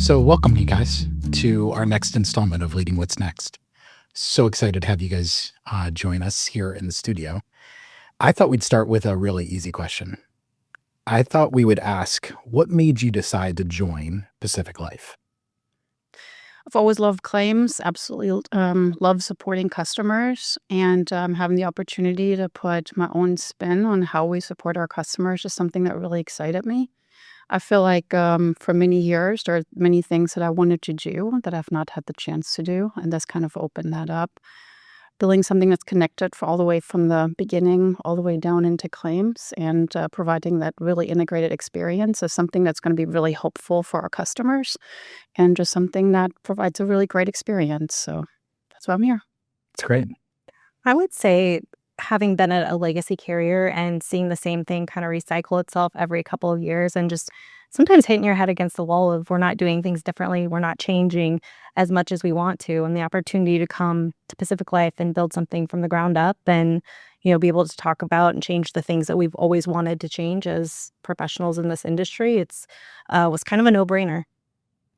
So, welcome, you guys, to our next installment of Leading What's Next. So excited to have you guys join us here in the studio. I thought we'd start with a really easy question. I thought we would ask, what made you decide to join Pacific Life? I've always loved claims, absolutely love supporting customers and having the opportunity to put my own spin on how we support our customers is something that really excited me. I feel like for many years, there are many things that I wanted to do that I've not had the chance to do, and that's kind of opened that up. Building something that's connected for all the way from the beginning all the way down into claims and providing that really integrated experience is something that's going to be really helpful for our customers and just something that provides a really great experience. So that's why I'm here. It's great. I would say having been at a legacy carrier and seeing the same thing kind of recycle itself every couple of years and just sometimes hitting your head against the wall of we're not doing things differently, we're not changing as much as we want to, and the opportunity to come to Pacific Life and build something from the ground up and be able to talk about and change the things that we've always wanted to change as professionals in this industry, it's was kind of a no-brainer.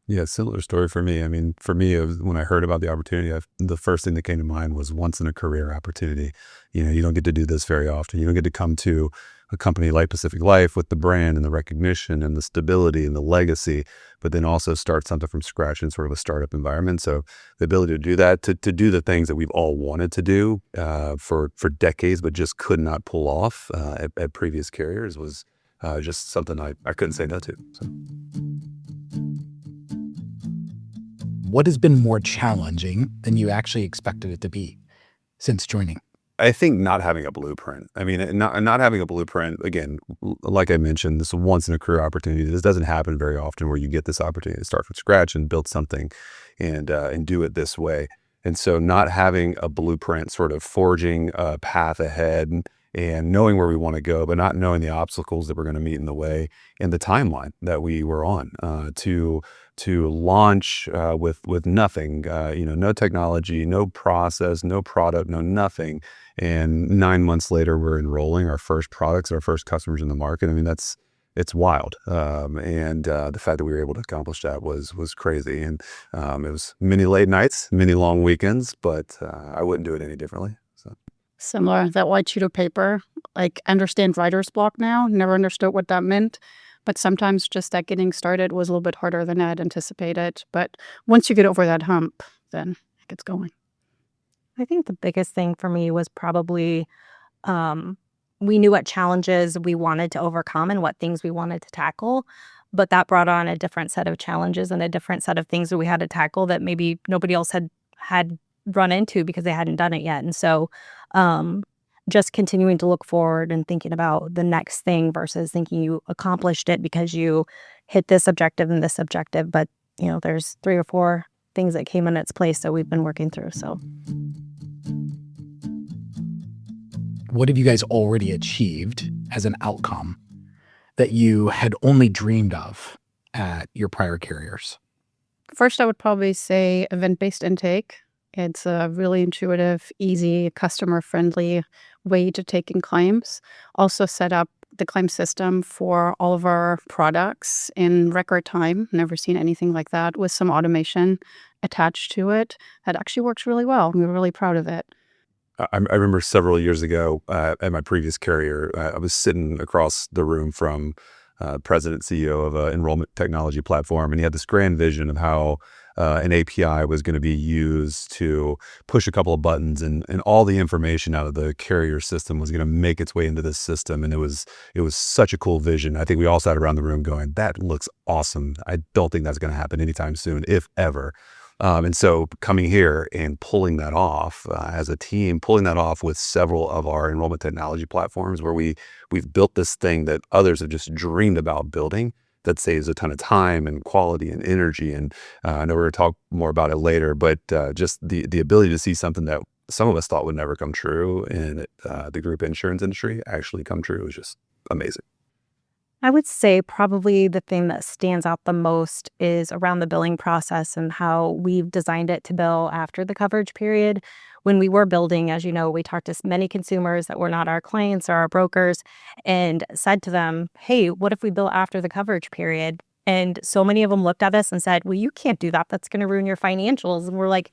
Yeah, similar story for me. I mean, for me, when I heard about the opportunity, the first thing that came to mind was once in a career opportunity. You don't get to do this very often. You don't get to come to a company like Pacific Life with the brand and the recognition and the stability and the legacy, but then also start something from scratch in sort of a startup environment. So the ability to do that, to do the things that we've all wanted to do for decades, but just could not pull off at previous carriers was just something I couldn't say no to. So. What has been more challenging than you actually expected it to be since joining? I think not having a blueprint. I mean, not having a blueprint, again, like I mentioned, this is a once in a career opportunity. This doesn't happen very often where you get this opportunity to start from scratch and build something and do it this way. And so not having a blueprint, sort of forging a path ahead and knowing where we want to go, but not knowing the obstacles that we're going to meet in the way and the timeline that we were on to launch with nothing, no technology, no process, no product, no nothing. And 9 months later, we're enrolling our first products, our first customers in the market. I mean, it's wild. And the fact that we were able to accomplish that was crazy. And it was many late nights, many long weekends, but I wouldn't do it any differently. So. Similar, that white sheet of paper, like understand writer's block now, never understood what that meant. But sometimes just that getting started was a little bit harder than I had anticipated. But once you get over that hump, then it gets going. I think the biggest thing for me was probably we knew what challenges we wanted to overcome and what things we wanted to tackle, but that brought on a different set of challenges and a different set of things that we had to tackle that maybe nobody else had run into because they hadn't done it yet. And so just continuing to look forward and thinking about the next thing versus thinking you accomplished it because you hit this objective and this objective. But, there's 3 or 4 things that came in its place that we've been working through. So What have you guys already achieved as an outcome that you had only dreamed of at your prior carriers? First, I would probably say event-based intake. It's a really intuitive, easy, customer-friendly way to take in claims. Also set up the claim system for all of our products in record time. Never seen anything like that with some automation attached to it. That actually works really well. We're really proud of it. I remember several years ago at my previous carrier, I was sitting across the room from president CEO of an enrollment technology platform, and he had this grand vision of how an API was going to be used to push a couple of buttons and all the information out of the carrier system was going to make its way into this system. And it was such a cool vision. I think we all sat around the room going, that looks awesome. I don't think that's going to happen anytime soon, if ever. And so coming here and pulling that off as a team, pulling that off with several of our enrollment technology platforms where we've built this thing that others have just dreamed about building that saves a ton of time and quality and energy. And I know we're going to talk more about it later, but just the ability to see something that some of us thought would never come true in the group insurance industry actually come true is just amazing. I would say probably the thing that stands out the most is around the billing process and how we've designed it to bill after the coverage period. When we were building, as you know, we talked to many consumers that were not our clients or our brokers and said to them, hey, what if we bill after the coverage period? And so many of them looked at us and said, well, you can't do that. That's going to ruin your financials. And we're like,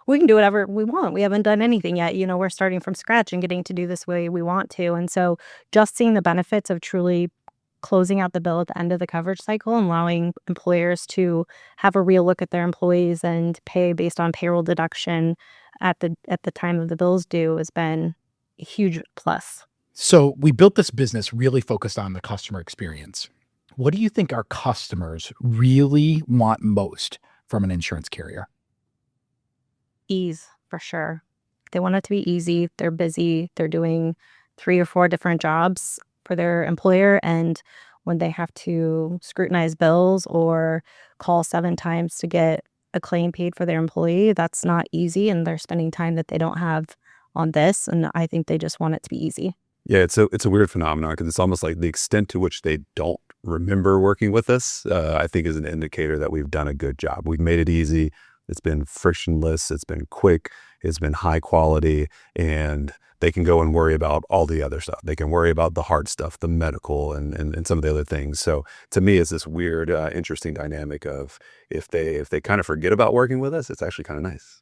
we can do whatever we want. We haven't done anything yet. We're starting from scratch and getting to do this way we want to. And so just seeing the benefits of truly closing out the bill at the end of the coverage cycle and allowing employers to have a real look at their employees and pay based on payroll deduction at the time of the bills due has been a huge plus. So we built this business really focused on the customer experience. What do you think our customers really want most from an insurance carrier? Ease, for sure. They want it to be easy. They're busy. They're doing 3 or 4 different jobs for their employer. And when they have to scrutinize bills or call 7 times to get a claim paid for their employee, that's not easy. And they're spending time that they don't have on this. And I think they just want it to be easy. Yeah, it's a weird phenomenon because it's almost like the extent to which they don't remember working with us, I think is an indicator that we've done a good job. We've made it easy. It's been frictionless. It's been quick. It's been high quality. And they can go and worry about all the other stuff. They can worry about the hard stuff, the medical and some of the other things. So to me, it's this weird, interesting dynamic of if they kind of forget about working with us, it's actually kind of nice.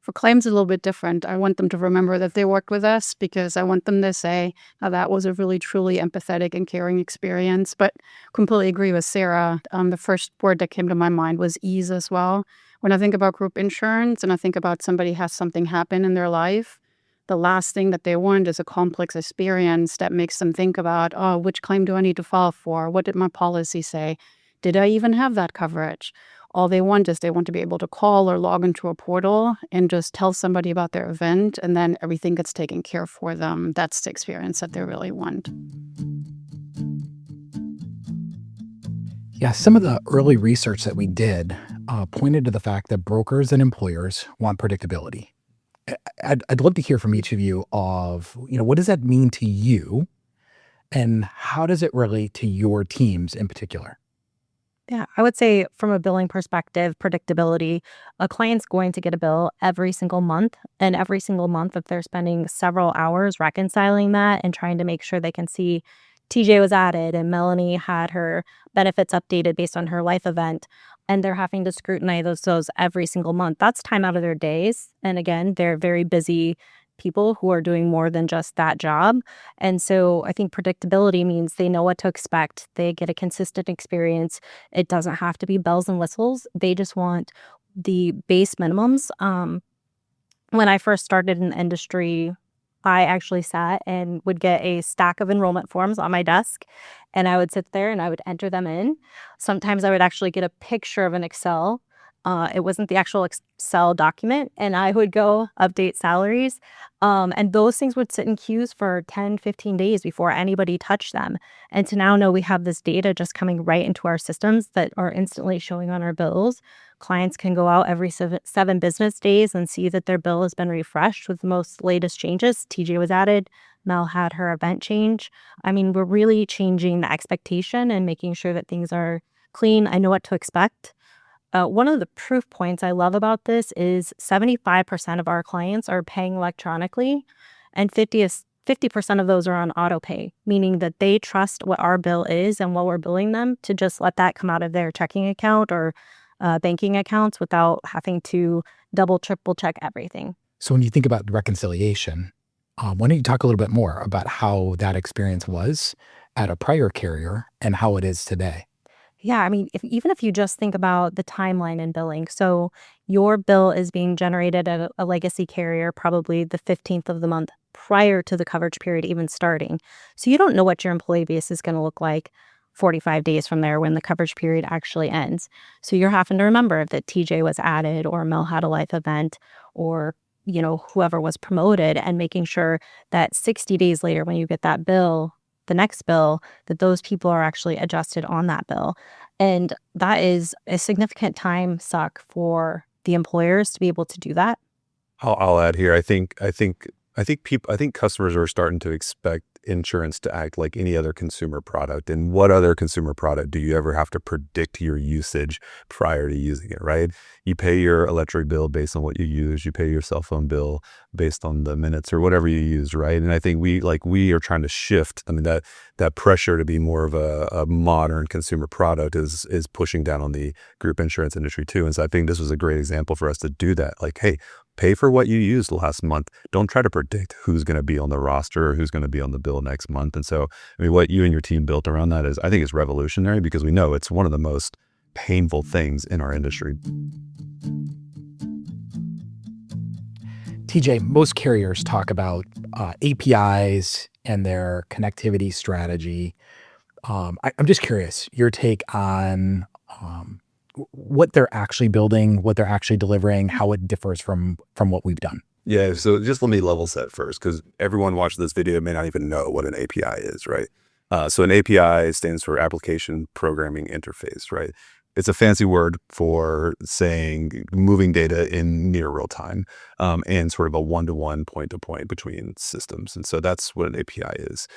For claims, a little bit different. I want them to remember that they worked with us because I want them to say how that was a really, truly empathetic and caring experience. But completely agree with Sarah. The first word that came to my mind was ease as well. When I think about group insurance and I think about somebody has something happen in their life, the last thing that they want is a complex experience that makes them think about, oh, which claim do I need to file for? What did my policy say? Did I even have that coverage? All they want is they want to be able to call or log into a portal and just tell somebody about their event, and then everything gets taken care for them. That's the experience that they really want. Yeah, some of the early research that we did pointed to the fact that brokers and employers want predictability. I'd love to hear from each of you of, what does that mean to you and how does it relate to your teams in particular? Yeah, I would say from a billing perspective, predictability, a client's going to get a bill every single month. And every single month, if they're spending several hours reconciling that and trying to make sure they can see TJ was added and Melanie had her benefits updated based on her life event, and they're having to scrutinize those every single month, that's time out of their days. And again, they're very busy people who are doing more than just that job. And so I think predictability means they know what to expect. They get a consistent experience. It doesn't have to be bells and whistles. They just want the base minimums. When I first started in the industry, I actually sat and would get a stack of enrollment forms on my desk, and I would sit there and I would enter them in. Sometimes I would actually get a picture of an Excel. It wasn't the actual Excel document, and I would go update salaries. And those things would sit in queues for 10, 15 days before anybody touched them. And to now know we have this data just coming right into our systems that are instantly showing on our bills. Clients can go out every 7 business days and see that their bill has been refreshed with the most latest changes. TJ was added. Mel had her event change. I mean, we're really changing the expectation and making sure that things are clean. I know what to expect. One of the proof points I love about this is 75% of our clients are paying electronically, and 50% of those are on auto pay, meaning that they trust what our bill is and what we're billing them to just let that come out of their checking account or banking accounts without having to double, triple check everything. So when you think about reconciliation, why don't you talk a little bit more about how that experience was at a prior carrier and how it is today? Yeah, I mean, even if you just think about the timeline in billing, so your bill is being generated at a legacy carrier probably the 15th of the month prior to the coverage period even starting. So you don't know what your employee base is going to look like 45 days from there when the coverage period actually ends. So you're having to remember that TJ was added or Mel had a life event or whoever was promoted, and making sure that 60 days later when you get that bill, the next bill, that those people are actually adjusted on that bill. And that is a significant time suck for the employers to be able to do that. I'll add here. I think customers are starting to expect insurance to act like any other consumer product. And what other consumer product do you ever have to predict your usage prior to using it, right? You pay your electric bill based on what you use. You pay your cell phone bill based on the minutes or whatever you use, right? And I think we are trying to shift. I mean, that pressure to be more of a modern consumer product is pushing down on the group insurance industry too. And so I think this was a great example for us to do that. Like, hey, pay for what you used last month. Don't try to predict who's going to be on the roster or who's going to be on the bill next month. And so, I mean, what you and your team built around that I think is revolutionary, because we know it's one of the most painful things in our industry. TJ, most carriers talk about APIs and their connectivity strategy. I'm just curious, your take on what they're actually building, what they're actually delivering, how it differs from what we've done. Yeah, so just let me level set first, because everyone watching this video may not even know what an API is, right? So an API stands for Application Programming Interface, right? It's a fancy word for saying moving data in near real time, and sort of a one-to-one, point-to-point between systems. And so that's what an API is.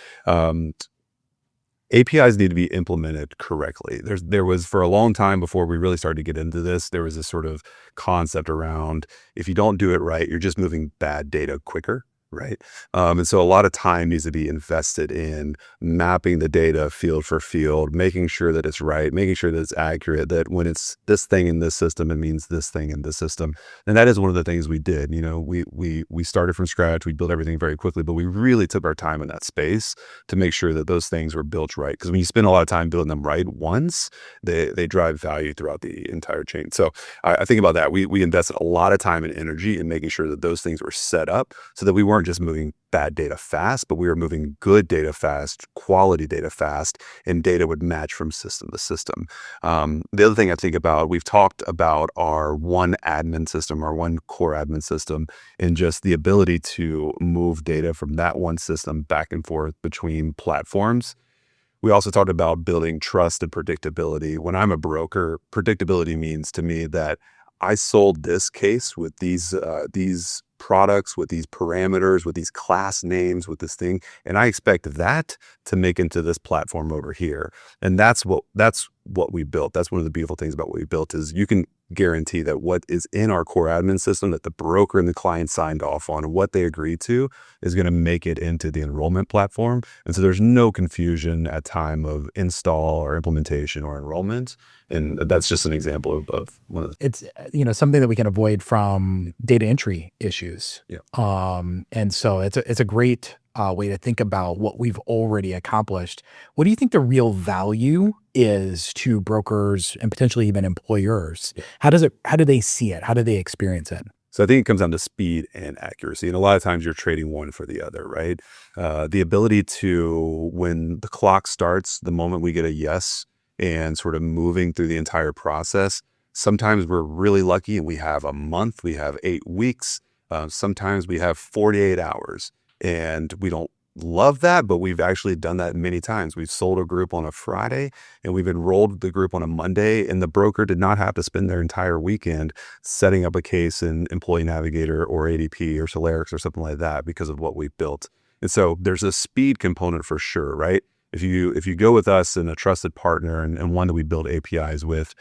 APIs need to be implemented correctly. There was, for a long time before we really started to get into this, there was this sort of concept around, if you don't do it right, you're just moving bad data quicker, right? And so a lot of time needs to be invested in mapping the data field for field, making sure that it's right, making sure that it's accurate, that when it's this thing in this system, it means this thing in this system. And that is one of the things we did. You know, we started from scratch, we built everything very quickly, but we really took our time in that space to make sure that those things were built right. Because when you spend a lot of time building them right once, they drive value throughout the entire chain. So I think about that. We invested a lot of time and energy in making sure that those things were set up so that we weren't just moving bad data fast, but we were moving good data fast, quality data fast, and data would match from system to system. The other thing I think about, we've talked about our one admin system, our one core admin system, and just the ability to move data from that one system back and forth between platforms. We also talked about building trust and predictability. When I'm a broker, predictability means to me that I sold this case with these products, with these parameters, with these class names, with this thing, and I expect that to make into this platform over here. And that's what we built. That's one of the beautiful things about what we built, is you can guarantee that what is in our core admin system that the broker and the client signed off on and what they agreed to is going to make it into the enrollment platform. And so there's no confusion at time of install or implementation or enrollment. And that's just an example of one of the. It's something that we can avoid from data entry issues. Yeah. And so it's a great way to think about what we've already accomplished. What do you think the real value is to brokers and potentially even employers? Yeah. How do they see it? How do they experience it? So I think it comes down to speed and accuracy. And a lot of times you're trading one for the other, right? The ability to, when the clock starts, the moment we get a yes, and sort of moving through the entire process, sometimes we're really lucky and we have a month, we have 8 weeks. Sometimes we have 48 hours. And we don't love that, but we've actually done that many times. We've sold a group on a Friday and we've enrolled the group on a Monday, and the broker did not have to spend their entire weekend setting up a case in Employee Navigator or ADP or Solarix or something like that because of what we've built. And so there's a speed component for sure, right? If you go with us and a trusted partner and one that we build APIs with,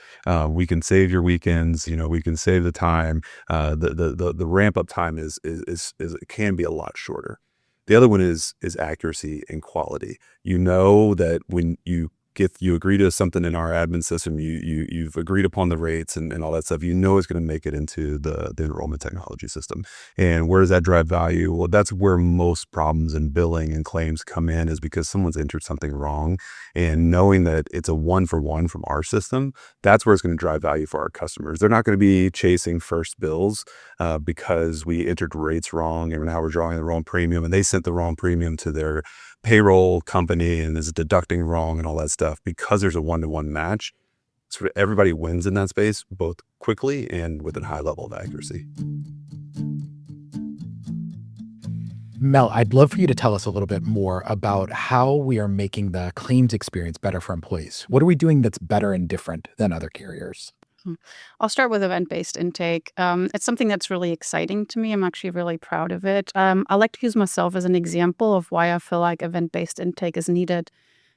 we can save your weekends. We can save the time. The ramp up time is it can be a lot shorter. The other one is accuracy and quality. You know that when you agree to something in our admin system, you've agreed upon the rates and all that stuff, it's going to make it into the enrollment technology system. And where does that drive value? Well, that's where most problems in billing and claims come in, is because someone's entered something wrong, and knowing that it's a 1-for-1 from our system, that's where it's going to drive value for our customers. They're not going to be chasing first bills because we entered rates wrong and now we're drawing the wrong premium and they sent the wrong premium to their payroll company and is deducting wrong and all that stuff. Because there's a 1-to-1 match, sort of everybody wins in that space, both quickly and with a high level of accuracy. Mel, I'd love for you to tell us a little bit more about how we are making the claims experience better for employees. What are we doing that's better and different than other carriers? I'll start with event-based intake. It's something that's really exciting to me. I'm actually really proud of it. I like to use myself as an example of why I feel like event-based intake is needed.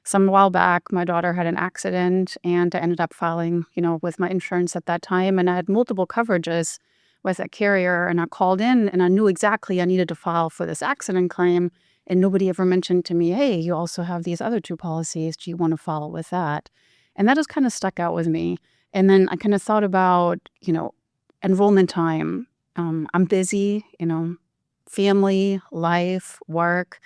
Some while back, my daughter had an accident, and I ended up filing, with my insurance at that time, and I had multiple coverages with a carrier, and I called in, and I knew exactly I needed to file for this accident claim, and nobody ever mentioned to me, "Hey, you also have these other two policies. Do you want to follow with that?" And that just kind of stuck out with me. And then I kind of thought about, enrollment time. I'm busy, family, life, work.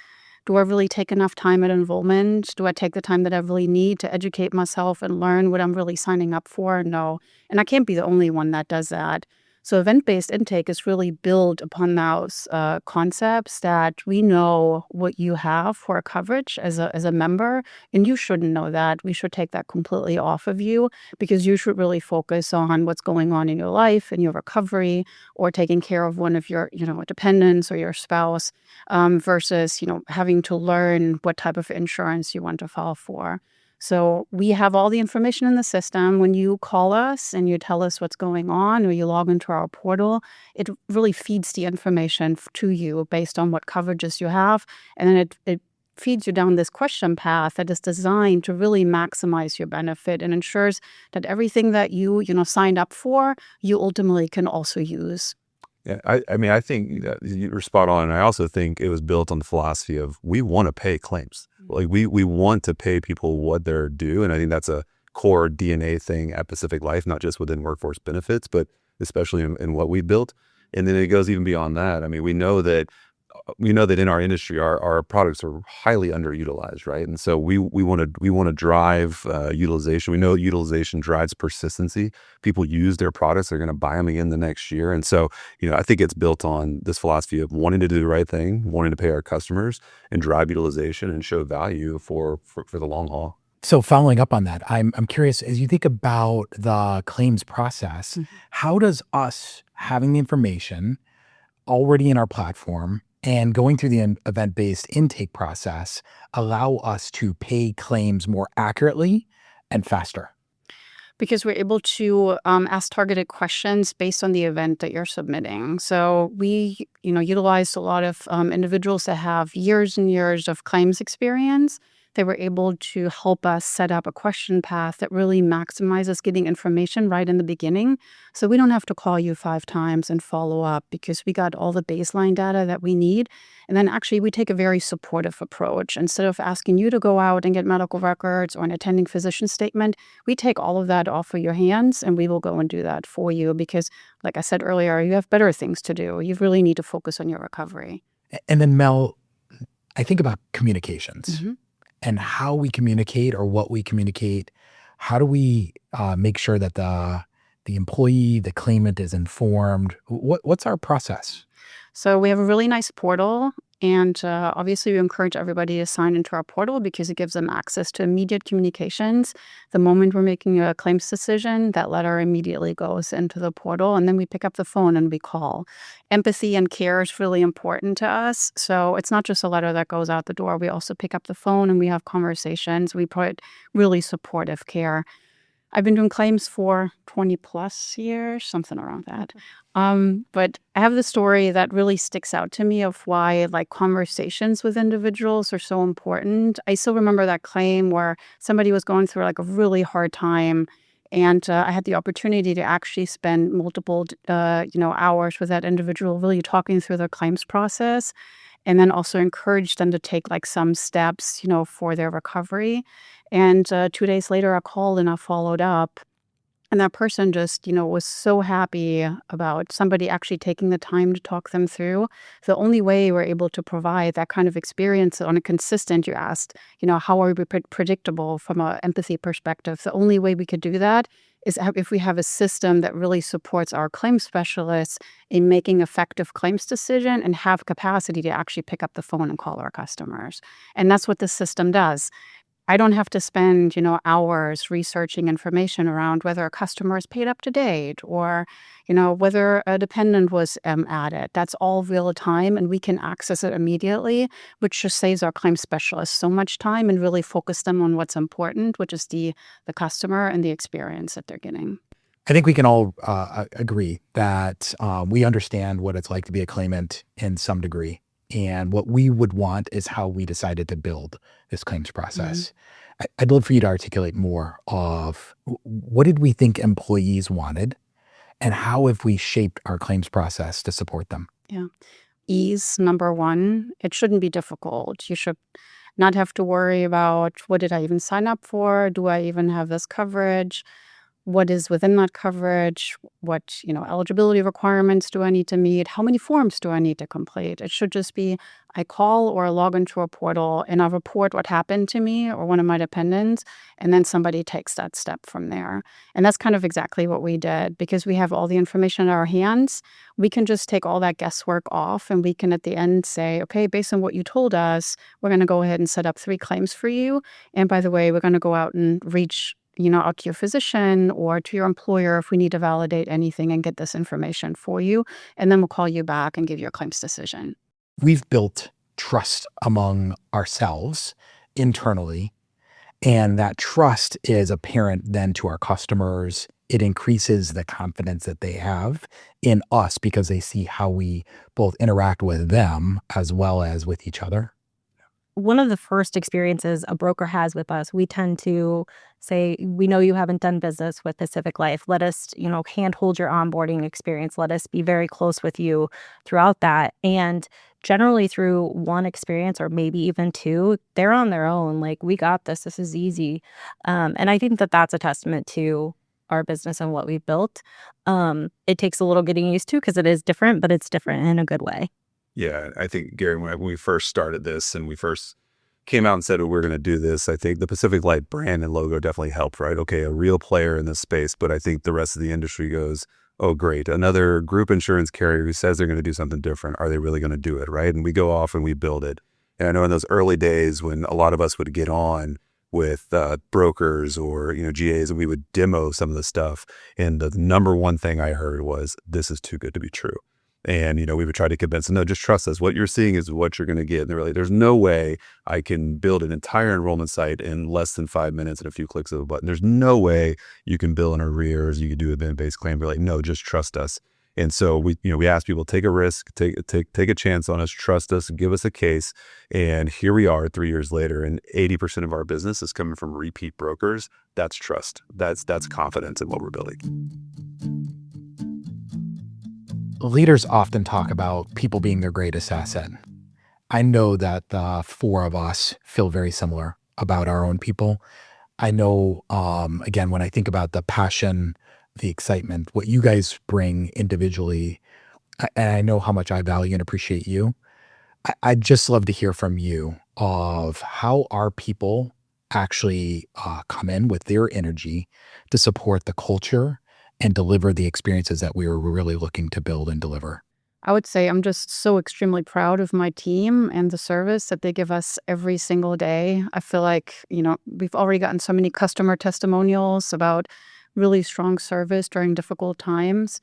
Do I really take enough time at enrollment? Do I take the time that I really need to educate myself and learn what I'm really signing up for? No. And I can't be the only one that does that. So event-based intake is really built upon those concepts that we know what you have for coverage as a member, and you shouldn't know that. We should take that completely off of you because you should really focus on what's going on in your life and your recovery, or taking care of one of your, dependents or your spouse, versus, having to learn what type of insurance you want to file for. So we have all the information in the system. When you call us and you tell us what's going on or you log into our portal, it really feeds the information to you based on what coverages you have. And then it feeds you down this question path that is designed to really maximize your benefit and ensures that everything that you signed up for, you ultimately can also use. Yeah, I mean, I think that you're spot on. And I also think it was built on the philosophy of we want to pay claims. Like we want to pay people what they're due. And I think that's a core DNA thing at Pacific Life, not just within workforce benefits, but especially in what we built. And then it goes even beyond that. I mean, we know that in our industry, our products are highly underutilized, right? And so we want to drive utilization. We know utilization drives persistency. People use their products; they're going to buy them again the next year. And so, I think it's built on this philosophy of wanting to do the right thing, wanting to pay our customers, and drive utilization and show value for the long haul. So following up on that, I'm curious, as you think about the claims process, how does us having the information already in our platform and going through the event-based intake process allow us to pay claims more accurately and faster? Because we're able to ask targeted questions based on the event that you're submitting. So we, utilize a lot of individuals that have years and years of claims experience. They were able to help us set up a question path that really maximizes getting information right in the beginning. So we don't have to call you 5 times and follow up because we got all the baseline data that we need. And then actually we take a very supportive approach. Instead of asking you to go out and get medical records or an attending physician statement, we take all of that off of your hands and we will go and do that for you because, like I said earlier, you have better things to do. You really need to focus on your recovery. And then Mel, I think about communications and how we communicate or what we communicate. How do we make sure that the employee, the claimant is informed? What's our process? So we have a really nice portal, and obviously we encourage everybody to sign into our portal because it gives them access to immediate communications. The moment we're making a claims decision, that letter immediately goes into the portal, and then we pick up the phone and we call. Empathy and care is really important to us, so it's not just a letter that goes out the door. We also pick up the phone and we have conversations. We put really supportive care. I've been doing claims for 20 plus years, something around that. But I have the story that really sticks out to me of why conversations with individuals are so important. I still remember that claim where somebody was going through a really hard time. And I had the opportunity to actually spend multiple, hours with that individual, really talking through their claims process, and then also encourage them to take some steps, for their recovery. And 2 days later, I called and I followed up. And that person just, was so happy about somebody actually taking the time to talk them through. The only way we're able to provide that kind of experience on a consistent, you asked, how are we predictable from an empathy perspective? The only way we could do that is if we have a system that really supports our claims specialists in making effective claims decision and have capacity to actually pick up the phone and call our customers. And that's what the system does. I don't have to spend, hours researching information around whether a customer is paid up to date or, whether a dependent was added. That's all real time and we can access it immediately, which just saves our claim specialists so much time and really focus them on what's important, which is the customer and the experience that they're getting. I think we can all agree that we understand what it's like to be a claimant in some degree. And what we would want is how we decided to build this claims process. I'd love for you to articulate more of what did we think employees wanted and how have we shaped our claims process to support them? Yeah. Ease, number one. It shouldn't be difficult. You should not have to worry about what did I even sign up for? Do I even have this coverage? What is within that coverage? What, eligibility requirements do I need to meet? How many forms do I need to complete? It should just be I call or log into a portal and I report what happened to me or one of my dependents, and then somebody takes that step from there. And that's kind of exactly what we did because we have all the information in our hands. We can just take all that guesswork off and we can at the end say, okay, based on what you told us, we're going to go ahead and set up 3 claims for you. And by the way, we're going to go out and reach out to your physician or to your employer if we need to validate anything and get this information for you. And then we'll call you back and give you a claims decision. We've built trust among ourselves internally, and that trust is apparent then to our customers. It increases the confidence that they have in us because they see how we both interact with them as well as with each other. One of the first experiences a broker has with us, we tend to say, we know you haven't done business with Pacific Life. Let us, handhold your onboarding experience. Let us be very close with you throughout that. And generally through one experience or maybe even 2, they're on their own. Like, we got this. This is easy. And I think that that's a testament to our business and what we've built. It takes a little getting used to because it is different, but it's different in a good way. Yeah, I think, Gary, when we first started this and we first came out and said, we're going to do this, I think the Pacific Light brand and logo definitely helped, right? Okay, a real player in this space, but I think the rest of the industry goes, oh, great, another group insurance carrier who says they're going to do something different. Are they really going to do it, right? And we go off and we build it. And I know in those early days when a lot of us would get on with brokers or, GAs, and we would demo some of the stuff. And the number one thing I heard was, this is too good to be true. And, we would try to convince them, no, just trust us. What you're seeing is what you're going to get. And they're like, there's no way I can build an entire enrollment site in less than 5 minutes and a few clicks of a button. There's no way you can bill an arrears. You can do event-based claim. We're like, no, just trust us. And so we ask people, take a risk, take a chance on us, trust us, give us a case. And here we are 3 years later, and 80% of our business is coming from repeat brokers. That's trust. That's confidence in what we're building. Leaders often talk about people being their greatest asset. I know that the 4 of us feel very similar about our own people. I know, again, when I think about the passion, the excitement, what you guys bring individually, and I know how much I value and appreciate you. I'd just love to hear from you of how our people actually come in with their energy to support the culture and deliver the experiences that we were really looking to build and deliver. I would say I'm just so extremely proud of my team and the service that they give us every single day. I feel like, we've already gotten so many customer testimonials about really strong service during difficult times.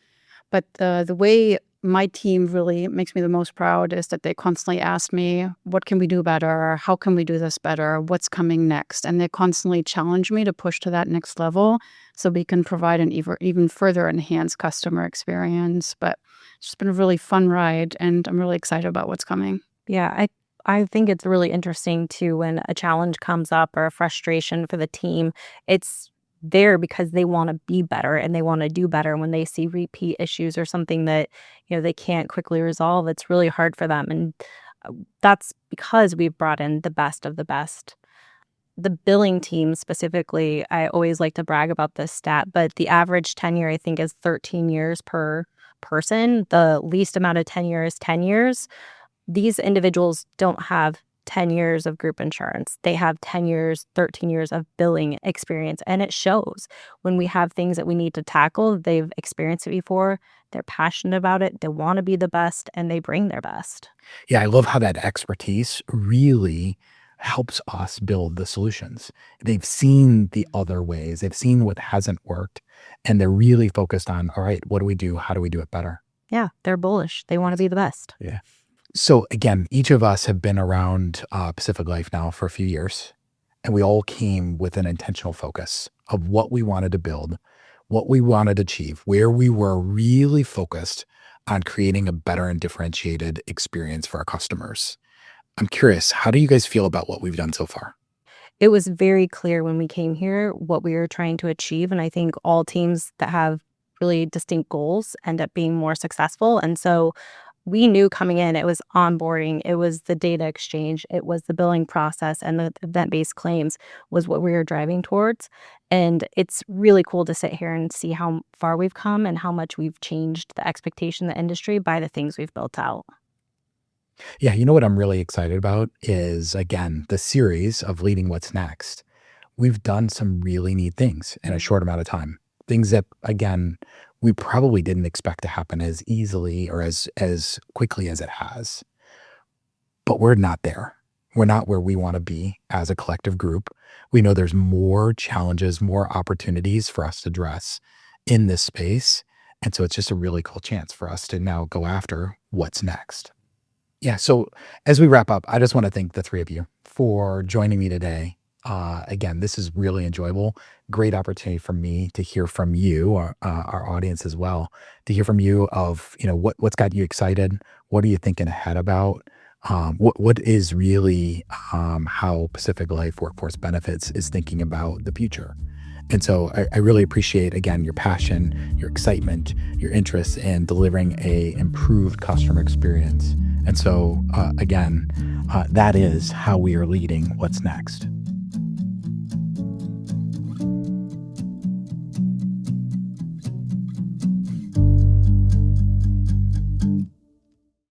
But the way my team really makes me the most proud is that they constantly ask me, what can we do better? How can we do this better? What's coming next? And they constantly challenge me to push to that next level so we can provide an even further enhanced customer experience. But it's just been a really fun ride, and I'm really excited about what's coming. Yeah, I think it's really interesting too when a challenge comes up or a frustration for the team. It's there because they want to be better and they want to do better. When they see repeat issues or something that they can't quickly resolve, it's really hard for them. And that's because we've brought in the best of the best. The billing team specifically, I always like to brag about this stat, but the average tenure I think is 13 years per person. The least amount of tenure is 10 years. These individuals don't have 10 years of group insurance. They have 10 years, 13 years of billing experience. And it shows when we have things that we need to tackle. They've experienced it before. They're passionate about it. They want to be the best and they bring their best. Yeah, I love how that expertise really helps us build the solutions. They've seen the other ways. They've seen what hasn't worked. And they're really focused on, all right, what do we do? How do we do it better? Yeah, they're bullish. They want to be the best. Yeah. So again, each of us have been around Pacific Life now for a few years, and we all came with an intentional focus of what we wanted to build, what we wanted to achieve, where we were really focused on creating a better and differentiated experience for our customers. I'm curious, how do you guys feel about what we've done so far? It was very clear when we came here what we were trying to achieve, and I think all teams that have really distinct goals end up being more successful, and so we knew coming in it was onboarding, it was the data exchange, it was the billing process, and the event-based claims was what we were driving towards, and it's really cool to sit here and see how far we've come and how much we've changed the expectation of the industry by the things we've built out. Yeah, you know what I'm really excited about is, again, the series of Leading What's Next. We've done some really neat things in a short amount of time. Things that, again, we probably didn't expect to happen as easily or as quickly as it has. But we're not there. We're not where we want to be as a collective group. We know there's more challenges, more opportunities for us to address in this space. And so it's just a really cool chance for us to now go after what's next. Yeah. So as we wrap up, I just want to thank the three of you for joining me today. Again, this is really enjoyable. Great opportunity for me to hear from you, our audience as well, to hear from you of what's got you excited. What are you thinking ahead about? What is really how Pacific Life Workforce Benefits is thinking about the future. And so I really appreciate, again, your passion, your excitement, your interest in delivering a improved customer experience. And so, again, that is how we are leading what's next.